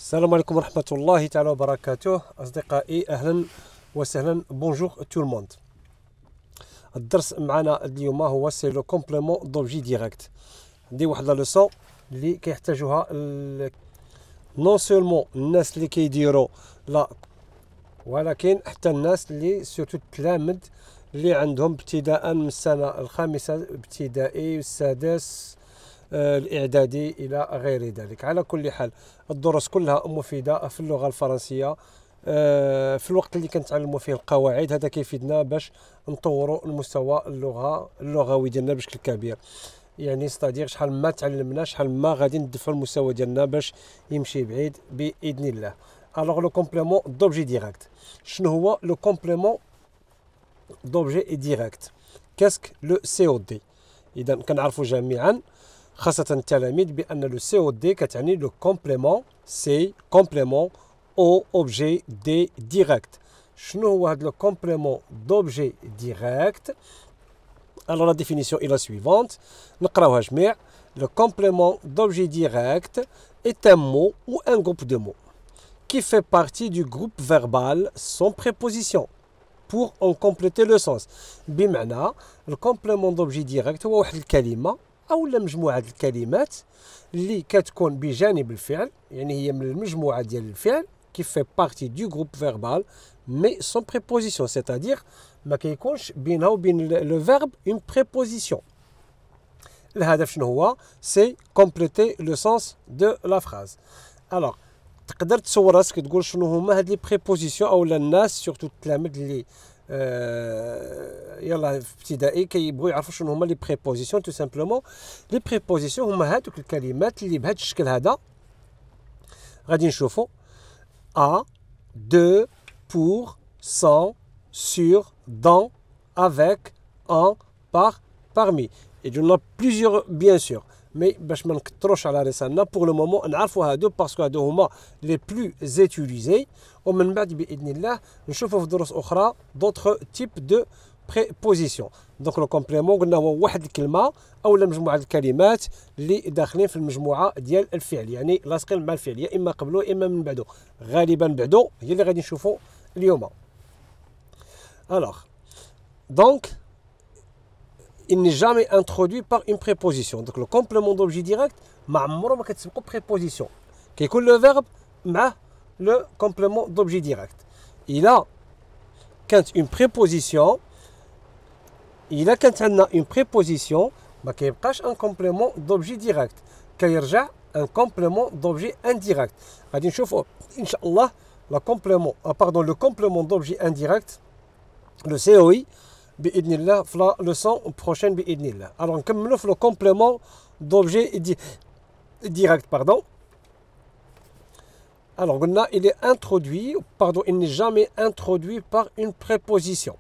السلام عليكم ورحمة الله تعالى وبركاته أصدقائي، أهلا وسهلا. بونجور تو الموند. الدرس معنا اليوم هو سي لو كومبليمون دوبجي ديريكت. عندي واحد لا لوسون اللي كيحتاجوها نون سولمون الناس اللي كيديروا لا، ولكن حتى الناس اللي سورتو التلامذ اللي عندهم ابتداء من السنة الخامسة ابتدائي والسادس الإعدادي إلى غير ذلك. على كل حال الدروس كلها مفيدة في اللغة الفرنسية في الوقت اللي كنتعلموا فيه القواعد. هذا كيفيدنا باش نطوروا المستوى اللغوي ديالنا بشكل كبير. يعني ستادير شحال ما تعلمنا شحال ما غادي ندفعوا المستوى ديالنا باش يمشي بعيد بإذن الله. الوغ لو كومبليمون دوبجي ديريكت. شنو هو لو كومبليمون دوبجي ديريكت؟ كاسك لو سي او دي. إذا كنعرفوا جميعا خاصة التلاميذ بأن لو سي او دي كتعني لو كومبليمون سي كومبليمون او اوبجي دي ديريكت. شنو هو هذا لو كومبليمون دوبجي ديريكت؟ Alors la définition est la suivante. نقراوها جميع. Le complément d'objet direct est un mot ou un groupe de mots qui fait partie du groupe verbal sans préposition pour en compléter le sens. بمعنى الكومبليمون دوبجي ديريكت هو واحد الكلمة أو مجموعة الكلمات اللي كتكون بجانب الفعل، يعني هي من المجموعة ديال الفعل qui fait partie du groupe verbal mais sans préposition, c'est-à-dire ما كيكونش بينها وبين لو فيرب اون بريبوزيسيون. الهدف شنو هو؟ سي كومبليتي لو سونس دو لا فراز. الوغ تقدر تصور راسك تقول شنو هما هاد لي بريبوزيسيون، او الناس سورتو التلامذ اللي يلا في ابتدائي كيبغيو يعرفوا شنو هما لي بريبوزيسيون. تو سامبلومون لي بريبوزيسيون هما هادوك الكلمات اللي بهذا الشكل هذا غادي نشوفوا ا دو بور سون sur, dans, avec, en, par, parmi. Et il y en a plusieurs bien sûr. Mais باش ما نكثروش على رسالنا pour le moment نعرفوا هادو باسكو هادو هما les plus utilisés، ومن بعد بإذن الله نشوفوا في دروس أخرى d'autres types de prépositions. دونك لو كومبليمون قلنا هو واحد الكلمة أو مجموعة الكلمات اللي داخلين في المجموعة ديال الفعل، يعني لاصقين مع الفعل يا إما قبله يا إما من بعده. غالبا بعده هي اللي غادي نشوفوا اليوم. Alors, donc, il n'est jamais introduit par une préposition. Donc, le complément d'objet direct, ma préposition. Qui est le verbe, le complément d'objet direct. Il a, quand une préposition, qui est un complément d'objet direct. Qui est un complément d'objet indirect. Inch'Allah, le complément d'objet indirect, le COI بإذن الله في la leçon prochaine بإذن الله. Alors نكملوا في le complément d'objet direct, pardon. Alors قلنا il est introduit, pardon, il n'est jamais introduit par une préposition.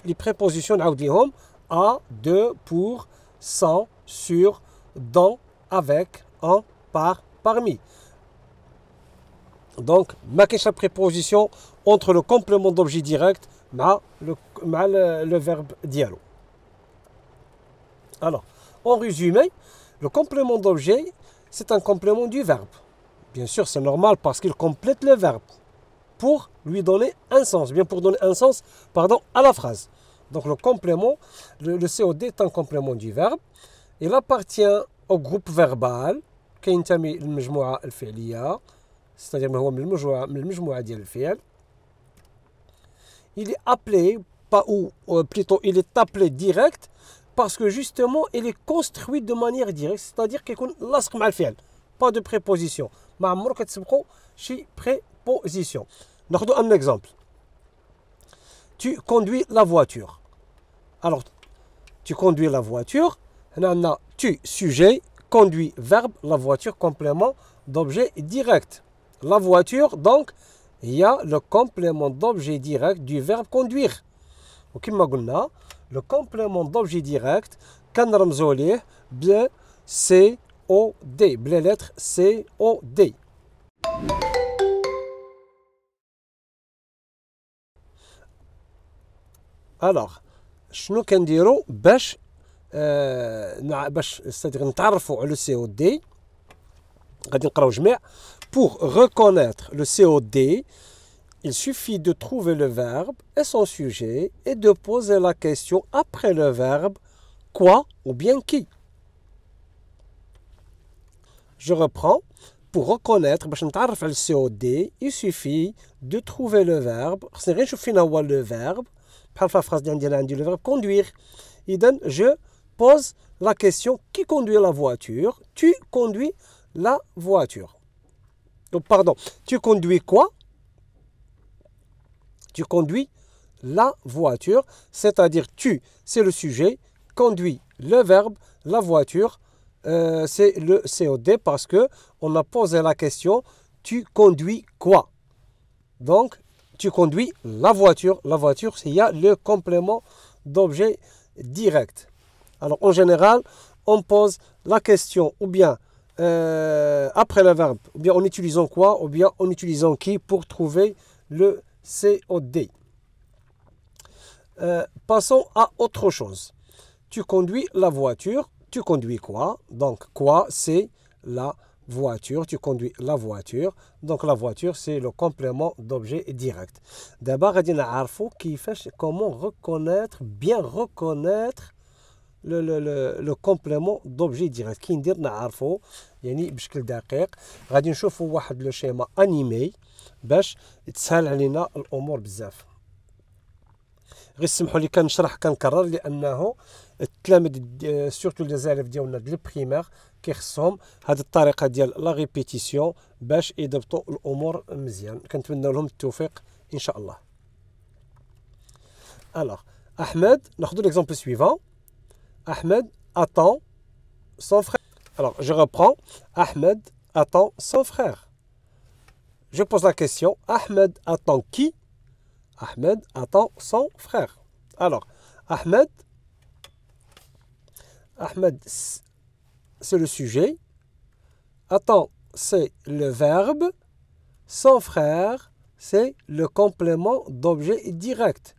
Les prépositions نعاود ليهم à, de, pour, sans, sur, dans, avec, en, par, parmi. Donc ما كاينش la préposition entre le complément d'objet direct مع le verbe dialogue. Alors, en résumé, le complément d'objet, c'est un complément du verbe. Bien sûr, c'est normal parce qu'il complète le verbe pour lui donner un sens, bien pour donner un sens, pardon, à la phrase. Donc le complément, le COD est un complément du verbe. Il appartient au groupe verbal كينتمي للمجموعة الفعلية، c'est-à-dire ما هو من المجموعة ديال الفعل. Il est appelé, plutôt il est appelé direct parce que justement il est construit de manière directe, c'est-à-dire qu'il est لاصق مع الفعل, pas de préposition. ما عمرو كتسبقوا شي préposition. ناخذ un exemple. Tu conduis la voiture. Alors tu conduis la voiture. هنا عندنا tu sujet, conduit verbe, la voiture complément d'objet direct. La voiture donc il y a le complément d'objet direct du verbe conduire. وكما قلنا le complément d'objet direct كنرمزوا ليه ب COD بلا lettre COD. alors شنو كنديروا باش نتعرفوا على COD؟ غادي نقراو جميع. pour reconnaître le COD, il suffit de trouver le verbe et son sujet et de poser la question après le verbe quoi ou bien qui. Je reprends. Pour reconnaître, باش نتعرف على COD, il suffit de trouver le verbe. خصني غير نشوف فين هو le verbe. بحال في الفراز ديالنا عندي le verbe conduire. إذن je pose la question qui conduit la voiture? Tu conduis la voiture. Donc, pardon, tu conduis quoi? Tu conduis la voiture, c'est-à-dire tu, c'est le sujet, conduit le verbe, la voiture, c'est le COD parce que on a posé la question tu conduis quoi? Donc, tu conduis la voiture. La voiture, il y a le complément d'objet direct. Alors, en général, on pose la question ou bien après le verbe, ou bien en utilisant quoi, ou bien en utilisant qui pour trouver le COD. Passons à autre chose. Tu conduis la voiture. Tu conduis quoi? Donc, quoi, c'est la voiture. Tu conduis la voiture. Donc, la voiture, c'est le complément d'objet direct. D'abord, comment reconnaître, bien reconnaître le complément d'objet direct. كي ندير نعرفو يعني بشكل دقيق غادي نشوفوا واحد لو شيما انيمي باش تسهل علينا الامور بزاف. غير سمحوا لي كنشرح كنكرر لانه التلاميذ سورتو لي زاليف ديالنا ديال البريمير كيخصهم هذه الطريقه ديال لا ريبيتيسيون باش يضبطوا الامور مزيان. كنتمنى لهم التوفيق ان شاء الله. Alors, Ahmed, ناخذ l'exemple suivant. Ahmed attend son frère. Alors, je reprends. Ahmed attend son frère. Je pose la question. Ahmed attend qui? Ahmed attend son frère. Alors, Ahmed, c'est le sujet. Attend, c'est le verbe. Son frère, c'est le complément d'objet direct.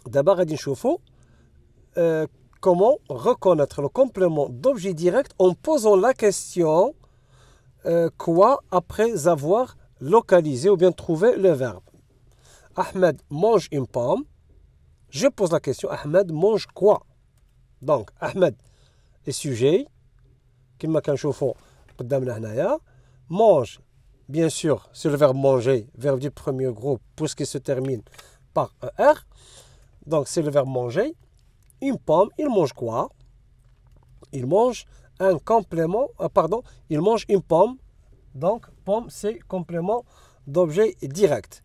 D'abord, غادي نشوفوا comment reconnaître le complément d'objet direct en posant la question quoi après avoir localisé ou bien trouvé le verbe. Ahmed mange une pomme. Je pose la question, Ahmed mange quoi? Donc, Ahmed est sujet, كما كنشوفوا قدامنا هنايا. Mange, bien sûr, c'est le verbe manger, verbe du premier groupe, puisqu'il se termine par ER. Donc, c'est le verbe manger. Une pomme, il mange quoi? Il mange un complément, il mange une pomme. Donc, pomme, c'est complément d'objet direct.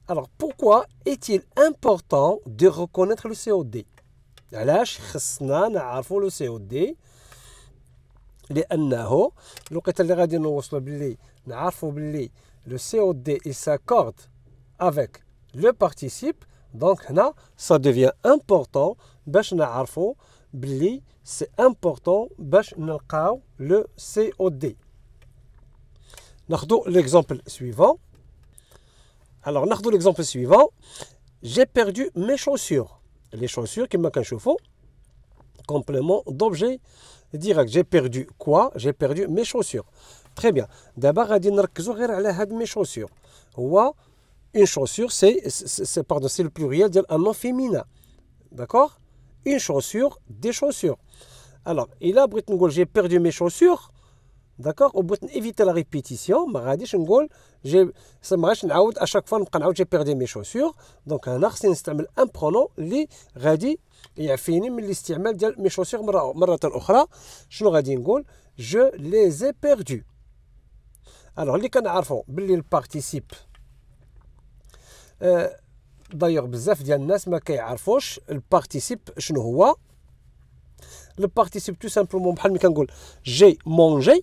Alors, pourquoi est-il important de reconnaître le COD? علاش خصنا نعرفوا لو COD؟ لأنه الوقيته اللي غادي نوصلوا باللي نعرفوا باللي le COD il s'accorde avec le participe. Donc, هنا ça devient important باش نعرفوا باللي c'est important باش نلقاو le COD. ناخذوا l'exemple suivant. Alors, ناخذوا l'exemple suivant. J'ai perdu mes chaussures. Les chaussures, كما كنشوفوا, complément d'objet direct. J'ai perdu quoi? J'ai perdu mes chaussures. Très bien. دابا غادي نركزوا غير على هاد mes chaussures. هو une chaussure, c'est le pluriel d'un nom féminin. D'accord? Une chaussure, des chaussures. Alors, il a j'ai perdu mes chaussures. D'accord? Au bout d'éviter la répétition, à chaque fois, j'ai perdu mes chaussures. Donc, on a un pronom qui غادي يعفيني من الاستعمال ديال mes chaussures مرة أخرى. شنو غادي نقول؟ Je les ai perdus. Alors, اللي كنعرفوا باللي البارتيسيب d'ailleurs بزاف ديال الناس ما كيعرفوش البارتيسيب شنو هو. البارتيسيب tout simplement بحال ملي كنقول j'ai mangé.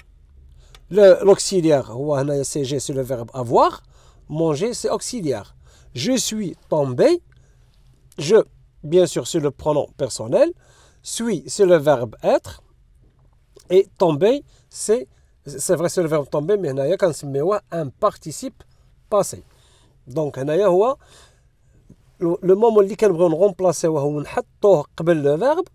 L'auxiliaire, c'est le verbe avoir. Manger, c'est auxiliaire. Je suis tombé. Je, bien sûr, c'est le pronom personnel. Suis, c'est le verbe être. Et tomber, c'est vrai, c'est le verbe tomber, mais il y a un participe passé. Donc, il y a le moment où on remplace le verbe,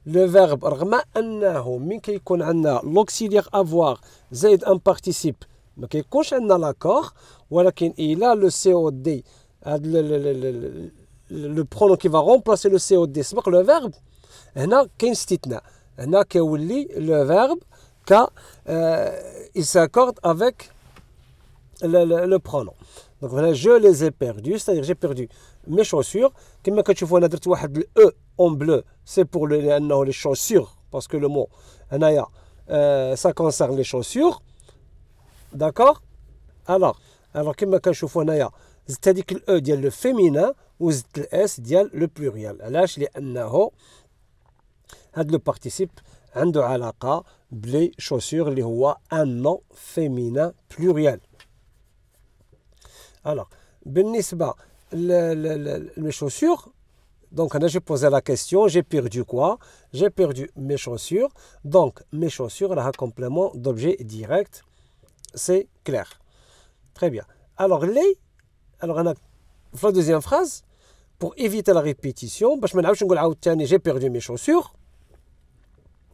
le verbe رغم أنه من كيكون عندنا l'auxiliaire avoir زائد un participe ما كيكونش عندنا l'accord ولكن il a le COD le pronom qui va remplacer le COD سبق le verbe هنا كاين استثناء هنا كيولي le verbe il s'accorde avec le pronom. Donc voilà, je les ai perdus, c'est-à-dire j'ai perdu mes chaussures. Comme كتشوفوا انا درت واحد le E en bleu, c'est pour les chaussures parce que le mot هنايا ça concerne les chaussures. D'accord? Alors كما كنشوفوا هنايا زدت هذيك ال E ديال le féminin وزدت ال S ديال le pluriel. علاش؟ لأنه هذا le participe عنده علاقة بلي chaussures اللي هو un nom féminin pluriel. Alors, بالنسبة mes chaussures, donc j'ai posé la question, j'ai perdu quoi? J'ai perdu mes chaussures. Donc, mes chaussures, là, complément d'objet direct, c'est clair. Très bien. Alors, la deuxième phrase, pour éviter la répétition, j'ai perdu mes chaussures.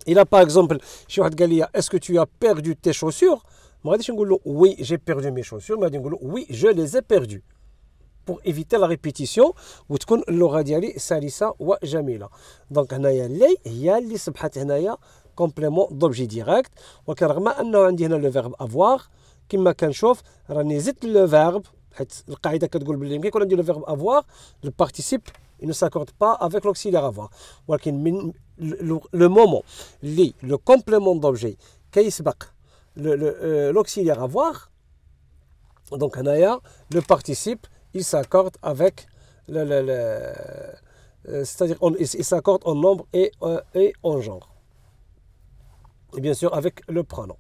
Il a par exemple, est-ce que tu as perdu tes chaussures? Oui, j'ai perdu mes chaussures. Oui, je les ai perdues. Pour éviter la répétition, وتكون اللغة ديالي سلسة وجميلة. دونك هنايا لي هي اللي صبحت هنايا كومبليمون دوبجي ديريكت ولكن رغم انه عندي هنا لو فيرب افواغ كما كنشوف راني زدت لو فيرب حيت القاعدة كتقول بلي ملي يكون عندي لو فيرب افواغ le participe il ne s'accorde pas avec l'auxiliaire avoir. ولكن من le moment اللي le complément d'objet كيسبق l'auxiliaire avoir, donc le participe il s'accorde avec c'est-à-dire il s'accorde en nombre et en genre et bien sûr avec le pronom.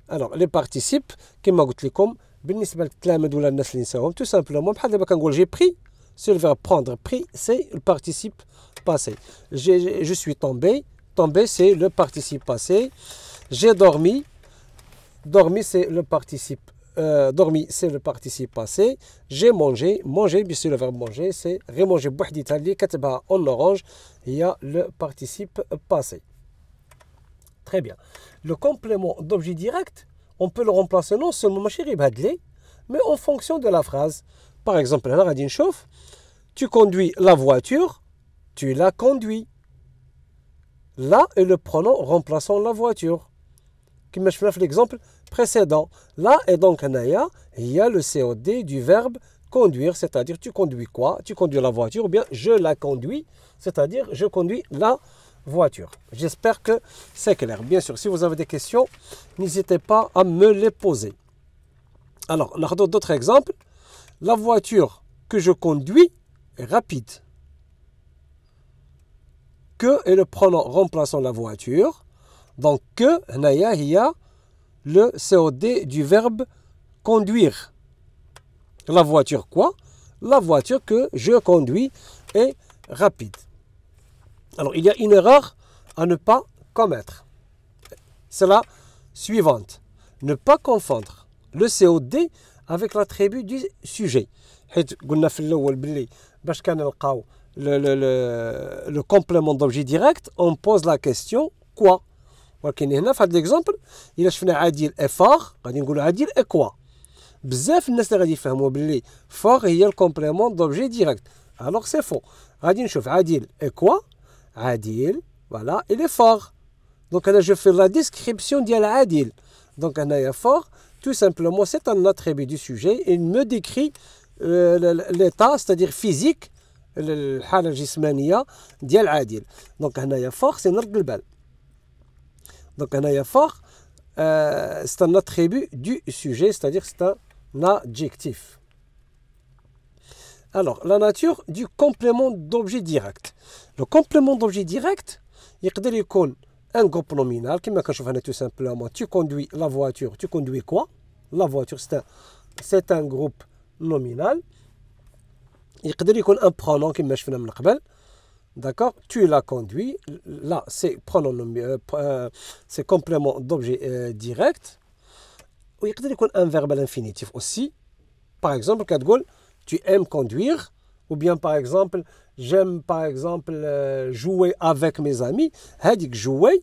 Alors les participes كما قلت لكم بالنسبه للتلاميذ ولا الناس اللي نساوهم tout simplement بحال دابا كنقول j'ai pris c'est le verbe prendre, pris c'est le participe passé. Je suis tombé, tombé c'est le participe passé. J'ai dormi, dormi c'est le participe dormi c'est le participe passé. J'ai mangé, mangé bien sûr le verbe manger c'est remanger بوحديتها اللي كتبها en orange il y a le participe passé. Très bien. Le complément d'objet direct, on peut le remplacer non seulement ماشي غير بهاد لي mais en fonction de la phrase. Par exemple هنا غادي نشوف tu conduis la voiture, tu la conduis. Là est le pronom remplaçant la voiture. Comme je fais l'exemple précédent. Là est donc هنايا il y a le COD du verbe conduire, c'est-à-dire tu conduis quoi? Tu conduis la voiture ou bien je la conduis, c'est-à-dire je conduis la voiture. J'espère que c'est clair. Bien sûr, si vous avez des questions, n'hésitez pas à me les poser. Alors, on a d'autres exemples. La voiture que je conduis est rapide. Que est le pronom remplaçant la voiture. Donc, que, il y a le COD du verbe conduire. La voiture quoi? La voiture que je conduis est rapide. Alors, il y a une erreur à ne pas commettre. C'est la suivante. Ne pas confondre le COD avec l'attribut du sujet. حيت قلنا في الأول باللي باش كنلقاو le complément d'objet direct on pose la question quoi. ولكن هنا في هذا l'exemple إلا شفنا عادل et fort غادي نقولوا عادل et quoi. بزاف الناس اللي غادي يفهموا باللي fort هي الكومبليمون d'objet direct. Alors c'est faux. غادي نشوف عادل et quoi. عادل voilà il est fort. Donc là je fais la description ديال عادل. Donc هنايا fort tout simplement c'est un attribut du sujet. Il me décrit l'état c'est-à-dire physique الحالة الجسمانية ديال عادل. Donc هنايا fort c'est نرد البال. Donc هنايا fort c'est un attribut du sujet c'est-à-dire c'est un adjectif. Alors la nature du complément d'objet direct. Le complément d'objet direct يقدر يكون un groupe nominal كما كنشوف هنا tout simplement tu conduis la voiture. Tu conduis quoi? La voiture c'est un groupe nominal. يقدر يكون un pronom كما شفنا من قبل. D'accord? Tu l'as conduit. Là c'est pronom c'est complément d'objet direct. ويقدر يكون un verbe à l'infinitif aussi. Par exemple كتقول tu aimes conduire. Ou bien par exemple, j'aime par exemple jouer avec mes amis. هذيك jouer,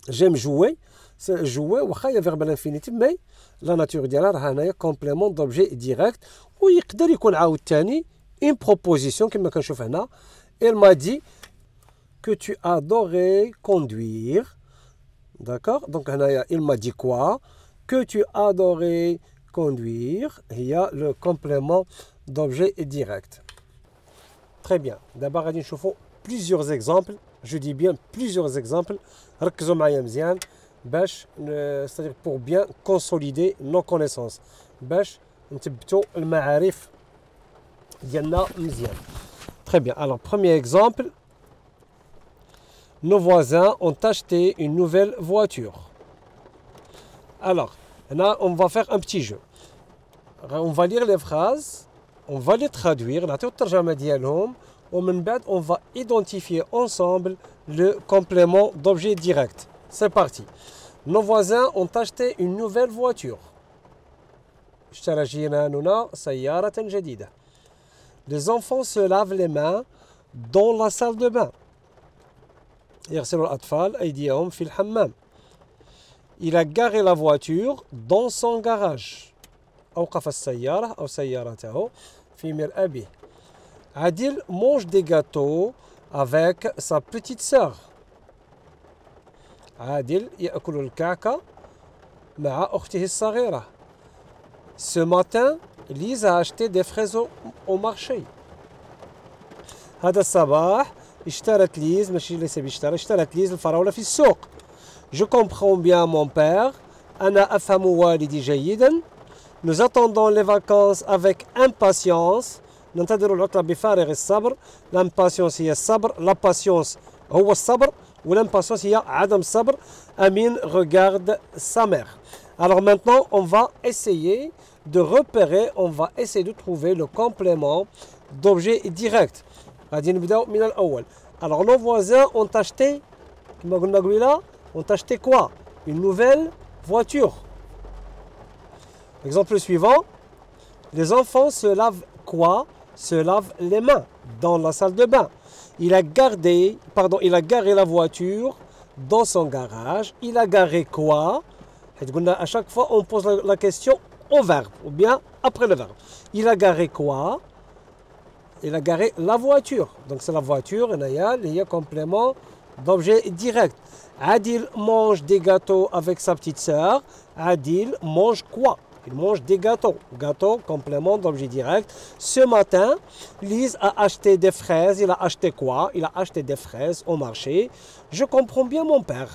j'aime jouer. Jouer, واخا هي verbe à l'infinitif, mais la nature ديالها راه هنايا complément d'objet direct. ويقدر يكون عاوتاني une proposition كما كنشوف هنا. Elle m'a dit que tu adorais conduire. D'accord? Donc هنايا il m'a dit quoi? Que tu adorais conduire. Il y a le complément d'objet direct. Très bien. D'abord غادي نشوفوا plusieurs exemples. Je dis bien plusieurs exemples. ركزوا معايا مزيان باش c'est-à-dire pour bien consolider nos connaissances. باش نثبتوا المعارف ديالنا مزيان. Très bien. Alors premier exemple. Nos voisins ont acheté une nouvelle voiture. Alors, là, on va faire un petit jeu. On va lire les phrases, on va les traduire, on va identifier ensemble le complément d'objet direct. C'est parti. Nos voisins ont acheté une nouvelle voiture. Les enfants se lavent les mains dans la salle de bain. يغسل الأطفال أيديهم في الحمام. Il a garé la voiture dans son garage. أوقف السيارة أو سيارته في مرآة به. عادل mange des gâteaux avec sa petite sœur. عادل يأكل الكعكة مع أخته الصغيرة. Ce matin, Lise a acheté des fraises au marché. هذا الصباح اشترت ليز ماشي ليس بيشترى اشترت ليز الفراولة في السوق. Je comprends bien mon père. أنا أفهم والدي جيدا. Nous attendons les vacances avec impatience. ننتظر العطلة بفارغ الصبر. L'impatience هي الصبر. La patience هو الصبر. L'impatience هي عدم الصبر. Amine regarde sa mère. Alors maintenant, on va essayer de repérer, on va essayer de trouver le complément d'objet direct. غادي نبداو من الأول. Alors nos voisins ont acheté, كما قلنا قبيلة, ont acheté quoi? Une nouvelle voiture. Exemple suivant. Les enfants se lavent quoi? Se lavent les mains dans la salle de bain. Il a garé la voiture dans son garage. Il a garé quoi? À chaque fois, on pose la question au verbe ou bien après le verbe. Il a garé quoi? Il a garé la voiture. Donc c'est la voiture, il y a complément d'objet direct. Adil mange des gâteaux avec sa petite sœur. Adil mange quoi? Il mange des gâteaux. Gâteau, complément d'objet direct. Ce matin, Lise a acheté des fraises. Il a acheté quoi? Il a acheté des fraises au marché. Je comprends bien mon père.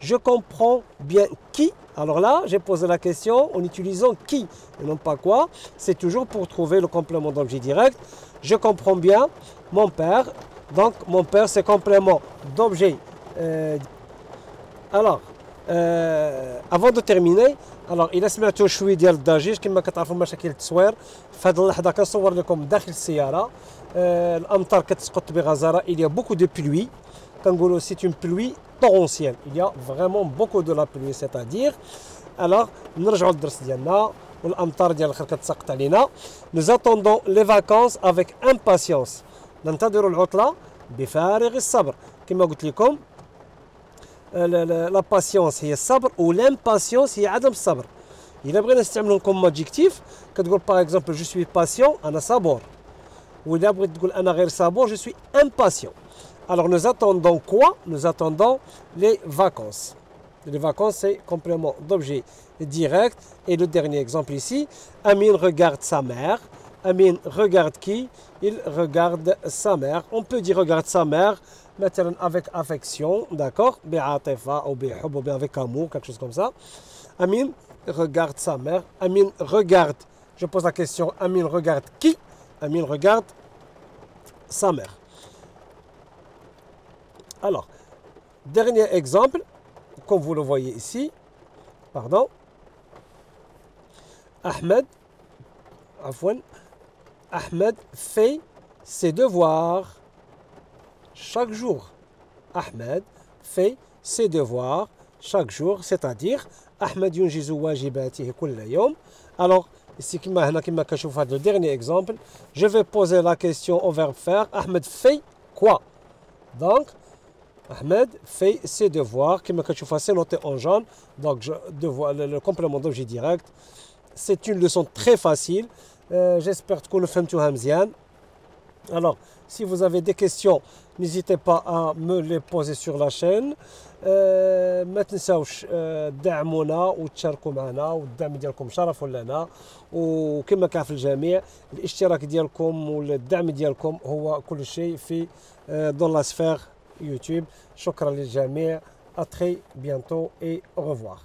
Je comprends bien qui. Alors là, j'ai posé la question en utilisant qui et non pas quoi. C'est toujours pour trouver le complément d'objet direct. Je comprends bien mon père. Donc, mon père, c'est complément d'objet. Alors, avant de terminer, alors إلا سمعتوا شوي ديال الضجيج كما كتعرفوا مشاكل التصوير في هذه اللحظة كنصور لكم داخل السيارة. الأمطار كتسقط بغزارة. Il y a beaucoup de pluie. كنقولوا c'est une pluie torrentielle. Il y a vraiment beaucoup de la pluie, c'est-à-dire. Alors نرجعوا للدرس ديالنا والأمطار ديال الآخر كتسقط علينا. Nous attendons les vacances avec impatience. ننتظر العطلة بفارغ الصبر. كما قلت لكم la patience هي الصبر و l'impatience هي عدم الصبر. إلا بغينا نستعملهم كوم adjectif كتقول par exemple je suis patient أنا صبور. وإلا بغيت تقول أنا غير صبور je suis impatient. Alors nous attendons quoi? Nous attendons les vacances. Les vacances, c'est complément d'objet direct. Et le dernier exemple ici, Amine regarde sa mère. Amine regarde qui? Il regarde sa mère. On peut dire regarde sa mère, maintenant avec affection, d'accord? Bi'atifa ou bi'hub ou bien avec amour, quelque chose comme ça. Amine regarde sa mère. Amine regarde, je pose la question, Amine regarde qui? Amine regarde sa mère. Alors, dernier exemple, comme vous le voyez ici, pardon, Ahmed fait ses devoirs chaque jour. Ahmed fait ses devoirs chaque jour, c'est-à-dire Ahmed ينجز واجباته كل يوم. Alors, ici كما هنا كما كنشوف هذا le dernier exemple, je vais poser la question au verbe faire. Ahmed fait quoi? Donc Ahmed fait ses devoirs. Comme tu vois, c'est noté en jaune. Donc, le complément d'objet direct. C'est une leçon très facile. J'espère que vous le faites bien. Alors, si vous avez des questions, n'hésitez pas à me les poser sur la chaîne. ما تنساوش دعمونا وتشاركوا معنا والدعم ديالكم شرف لنا وكما كيعرف الجميع الاشتراك ديالكم والدعم ديالكم هو كل شيء في dans la sphère YouTube. شكرا للجميع. À très bientôt et au revoir.